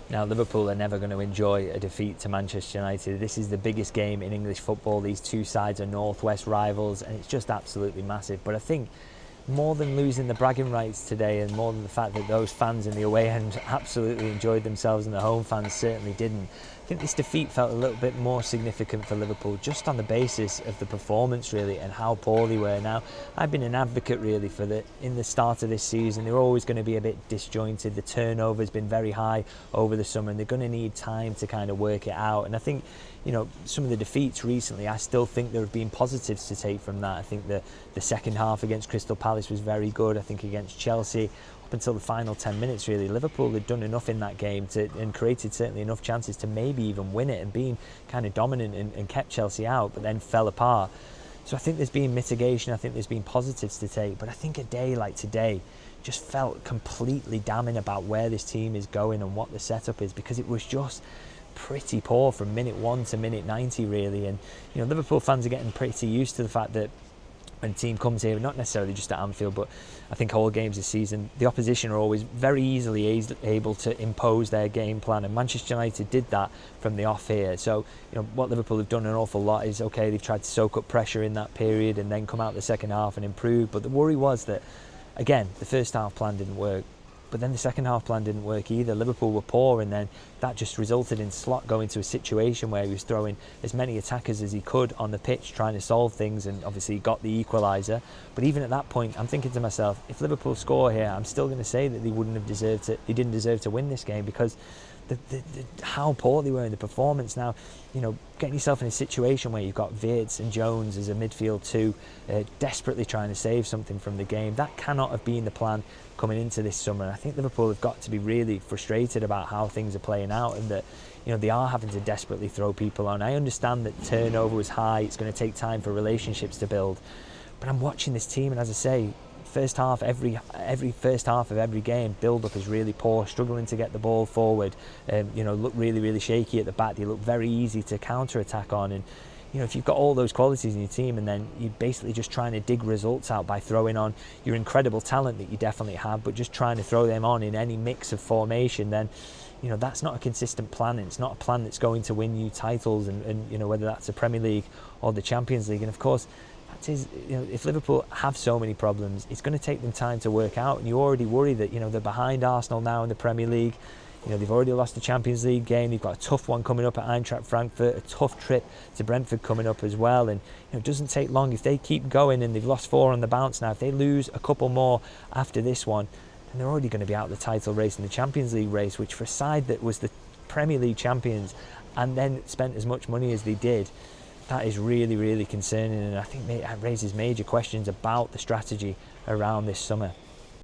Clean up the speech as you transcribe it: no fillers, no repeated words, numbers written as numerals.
Now, Liverpool are never going to enjoy a defeat to Manchester United. This is the biggest game in English football. These two sides are northwest rivals, and it's just absolutely massive. But I think more than losing the bragging rights today, and more than the fact that those fans in the away end absolutely enjoyed themselves and the home fans certainly didn't, I think this defeat felt a little bit more significant for Liverpool, just on the basis of the performance really and how poor they were. Now, I've been an advocate really for in the start of this season, they're always going to be a bit disjointed. The turnover has been very high over the summer, and they're going to need time to kind of work it out. And I think, you know, some of the defeats recently, I still think there have been positives to take from that. I think the second half against Crystal Palace was very good. I think against Chelsea, up until the final 10 minutes really, Liverpool had done enough in that game and created certainly enough chances to maybe even win it, and being kind of dominant and kept Chelsea out, but then fell apart. So I think there's been mitigation, I think there's been positives to take, but I think a day like today just felt completely damning about where this team is going and what the setup is, because it was just pretty poor from minute 1 to minute 90 really. And you know, Liverpool fans are getting pretty used to the fact that when a team comes here, not necessarily just at Anfield, but I think all games this season, the opposition are always very easily able to impose their game plan, and Manchester United did that from the off here. So you know, what Liverpool have done an awful lot is, okay, they've tried to soak up pressure in that period and then come out the second half and improve, but the worry was that, again, the first half plan didn't work. But then the second half plan didn't work either. Liverpool were poor, and then that just resulted in Slot going to a situation where he was throwing as many attackers as he could on the pitch, trying to solve things, and obviously he got the equaliser. But even at that point, I'm thinking to myself, if Liverpool score here, I'm still going to say that they didn't deserve to win this game, because how poor they were in the performance. Now, you know, getting yourself in a situation where you've got Wirtz and Jones as a midfield two, desperately trying to save something from the game, that cannot have been the plan coming into this summer. I think Liverpool have got to be really frustrated about how things are playing out, and that, you know, they are having to desperately throw people on. I understand that turnover was high, it's going to take time for relationships to build, but I'm watching this team, and as I say, first half, every first half of every game, build-up is really poor, struggling to get the ball forward, you know, look really, really shaky at the back. They look very easy to counter-attack on, and you know, if you've got all those qualities in your team and then you're basically just trying to dig results out by throwing on your incredible talent that you definitely have, but just trying to throw them on in any mix of formation, then you know, that's not a consistent plan. It's not a plan that's going to win you titles, and you know, whether that's the Premier League or the Champions League. And of course, that is, you know, if Liverpool have so many problems, it's going to take them time to work out, and you already worry that, you know, they're behind Arsenal now in the Premier League. You know, they've already lost the Champions League game. They've got a tough one coming up at Eintracht Frankfurt, a tough trip to Brentford coming up as well. And you know, it doesn't take long. If they keep going, and they've lost 4 on the bounce now, if they lose a couple more after this one, then they're already going to be out of the title race and the Champions League race, which for a side that was the Premier League champions and then spent as much money as they did, that is really, really concerning. And I think it raises major questions about the strategy around this summer.